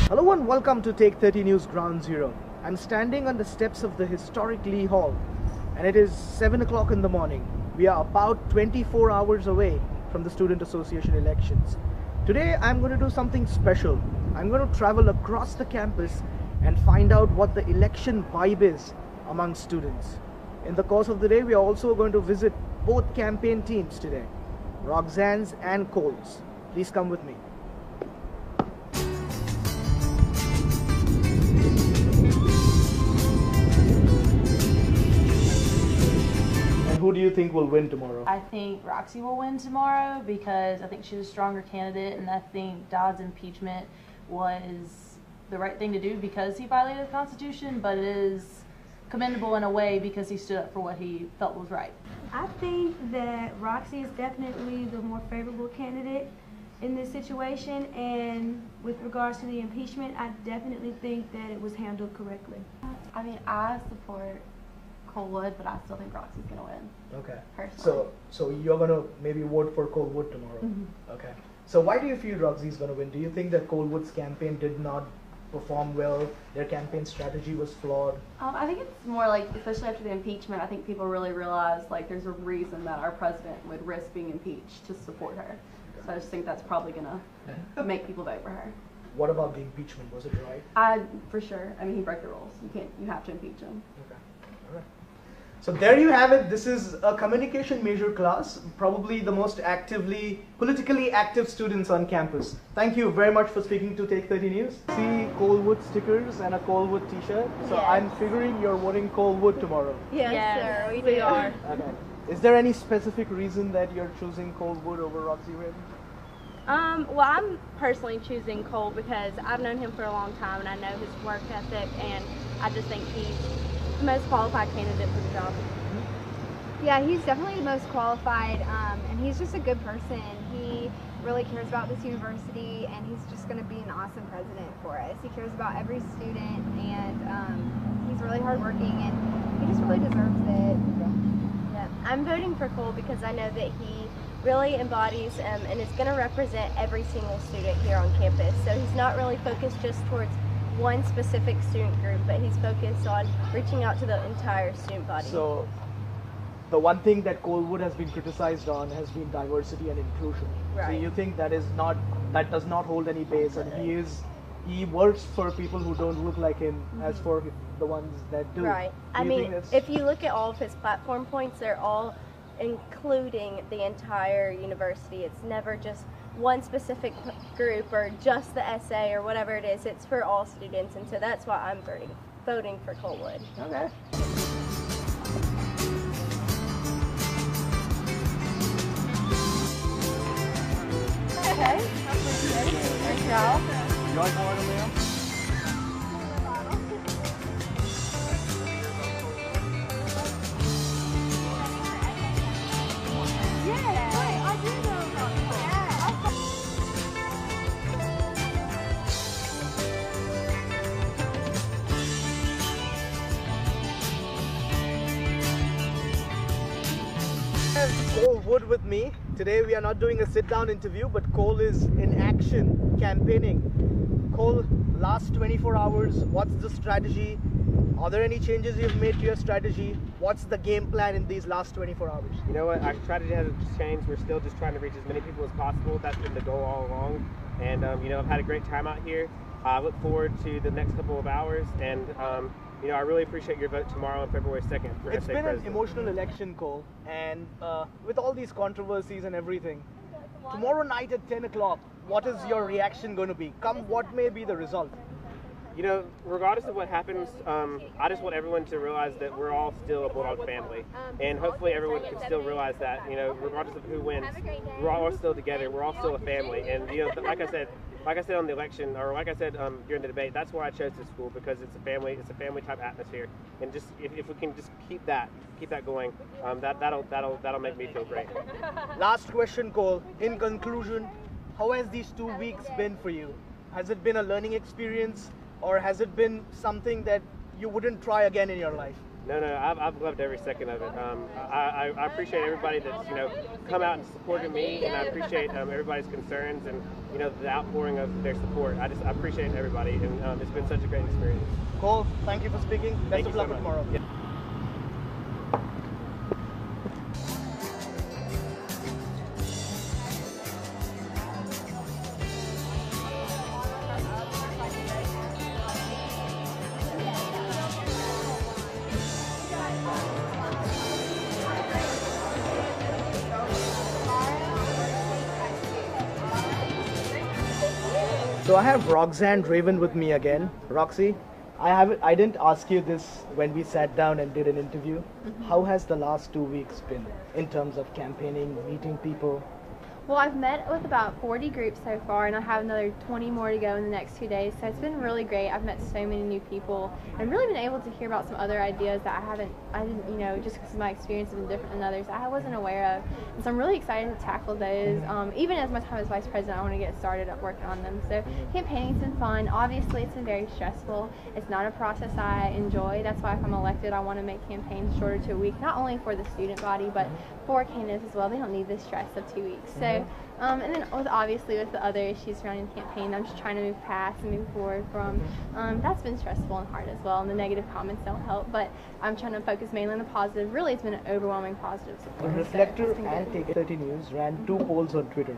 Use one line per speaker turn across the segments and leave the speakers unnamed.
Hello and welcome to Take30 News Ground Zero. I'm standing on the steps of the historic Lee Hall and it is 7 o'clock in the morning. We are about 24 hours away from the Student Association elections. Today I'm going to do something special. I'm going to travel across the campus and find out what the election vibe is among students. In the course of the day, we are also going to visit both campaign teams today, Roxanne's and Cole's. Please come with me. Who do you think will win tomorrow?
I think Roxy will win tomorrow because I think she's a stronger candidate, and I think Dodd's impeachment was the right thing to do because he violated the Constitution, but it is commendable in a way because he stood up for what he felt was right.
I think that Roxy is definitely the more favorable candidate in this situation, and with regards to the impeachment, I definitely think that it was handled correctly.
I mean, I support Cole Wood, but I still think Roxy's going to win.
Okay.
Personally.
So you're going to maybe vote for Cole Wood tomorrow?
Mm-hmm.
Okay. So why do you feel Roxy's going to win? Do you think that Cole Wood's campaign did not perform well? Their campaign strategy was flawed?
I think it's more like, especially after the impeachment, I think people really realize like there's a reason that our president would risk being impeached to support her. Okay. So I just think that's probably going to make people vote for her.
What about the impeachment? Was it right?
For sure. I mean, he broke the rules. You have to impeach him.
Okay. All right. So there you have it. This is a communication major class, probably the most politically active students on campus. Thank you very much for speaking to Take30 News. See Cole Wood stickers and a Cole Wood t-shirt. So yes. I'm figuring you're voting Cole Wood tomorrow.
Yes, sir, we are.
Okay. Is there any specific reason that you're choosing Cole Wood over Roxy Raven?
Well, I'm personally choosing Cole because I've known him for a long time and I know his work ethic, and I just think he's the most qualified candidate for the job.
Yeah, he's definitely the most qualified, and he's just a good person. He really cares about this university, and he's just going to be an awesome president for us. He cares about every student, and he's really hardworking, and he just really deserves it.
Yeah, I'm voting for Cole because I know that he really embodies and is going to represent every single student here on campus. So he's not really focused just towards one specific student group, but he's focused on reaching out to the entire student body.
So the one thing that Cole Wood has been criticized on has been diversity and inclusion.
Right.
So you think that does not hold any base, and he works for people who don't look like him, as for the ones that do.
Right. I mean, if you look at all of his platform points, they're all including the entire university. It's never just one specific group or just the SA or whatever it is. It's for all students, and so that's why I'm voting for Cole Wood.
Okay.
Okay. Great job.
You like more than me? Cole Wood with me. Today we are not doing a sit-down interview, but Cole is in action campaigning. Cole, last 24 hours, what's the strategy? Are there any changes you've made to your strategy? What's the game plan in these last 24 hours?
You know what, our strategy hasn't changed. We're still just trying to reach as many people as possible. That's been the goal all along. And you know, I've had a great time out here. I look forward to the next couple of hours, and you know, I really appreciate your vote tomorrow on February 2nd for
It's
SA
been
President.
an emotional election, Cole, and with all these controversies and everything, tomorrow night at 10 o'clock, what is your reaction going to be? Come what may be the result?
You know, regardless of what happens, I just want everyone to realize that we're all still a Bulldog family, and hopefully everyone can still realize that, you know, regardless of who wins, we're all still together, we're all still a family. And you know, like I said on the election, or like I said during the debate, that's why I chose this school, because it's a family type atmosphere, and just if we can just keep that going, that'll make me feel great.
Last question, Cole. In conclusion, how has these 2 weeks been for you? Has it been a learning experience, or has it been something that you wouldn't try again in your life?
No, I've loved every second of it. I appreciate everybody that's come out and supported me, and I appreciate everybody's concerns and the outpouring of their support. I appreciate everybody, and it's been such a great experience.
Cole, thank you for speaking. Best of luck tomorrow.
Yeah.
So I have Roxanne Raven with me again. Roxy, I didn't ask you this when we sat down and did an interview. How has the last 2 weeks been in terms of campaigning, meeting people?
Well, I've met with about 40 groups so far, and I have another 20 more to go in the next 2 days. So it's been really great. I've met so many new people, and really been able to hear about some other ideas that I didn't, just because my experience has been different than others, I wasn't aware of. And so I'm really excited to tackle those. Even as my time as vice president, I want to get started up working on them. So campaigning's been fun. Obviously, it's been very stressful. It's not a process I enjoy. That's why if I'm elected, I want to make campaigns shorter to a week, not only for the student body, but for candidates as well. They don't need the stress of 2 weeks. So. And then obviously with the other issues surrounding the campaign, I'm just trying to move past and move forward from. That's been stressful and hard as well, and the negative comments don't help, but I'm trying to focus mainly on the positive. Really, it's been an overwhelming positive support.
The Reflector and Take30 News ran 2 polls on Twitter.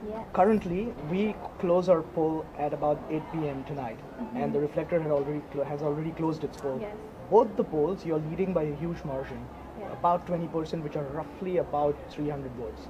Yes.
Currently, we close our poll at about 8 p.m. tonight, and the Reflector has already closed its poll.
Yes.
Both the polls, you're leading by a huge margin,
Yes.
about 20%, which are roughly about 300 votes.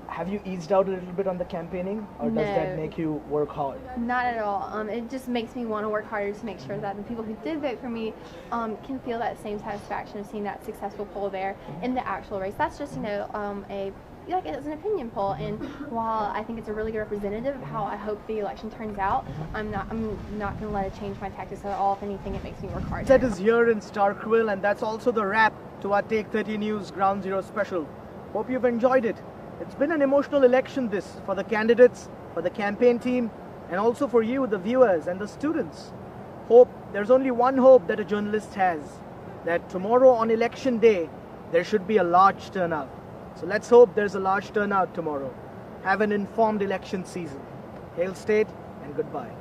Have you eased out a little bit on the campaigning, or does that make you work hard?
Not at all. It just makes me want to work harder to make sure that the people who did vote for me can feel that same satisfaction of seeing that successful poll there in the actual race. That's just, it's an opinion poll, and while I think it's a really good representative of how I hope the election turns out, I'm not going to let it change my tactics at all. If anything, it makes me work harder.
That is here in Starkville, and that's also the wrap to our Take30 News Ground Zero special. Hope you've enjoyed it. It's been an emotional election for the candidates, for the campaign team, and also for you, the viewers and the students. There's only one hope that a journalist has, that tomorrow on election day, there should be a large turnout. So let's hope there's a large turnout tomorrow. Have an informed election season. Hail State and goodbye.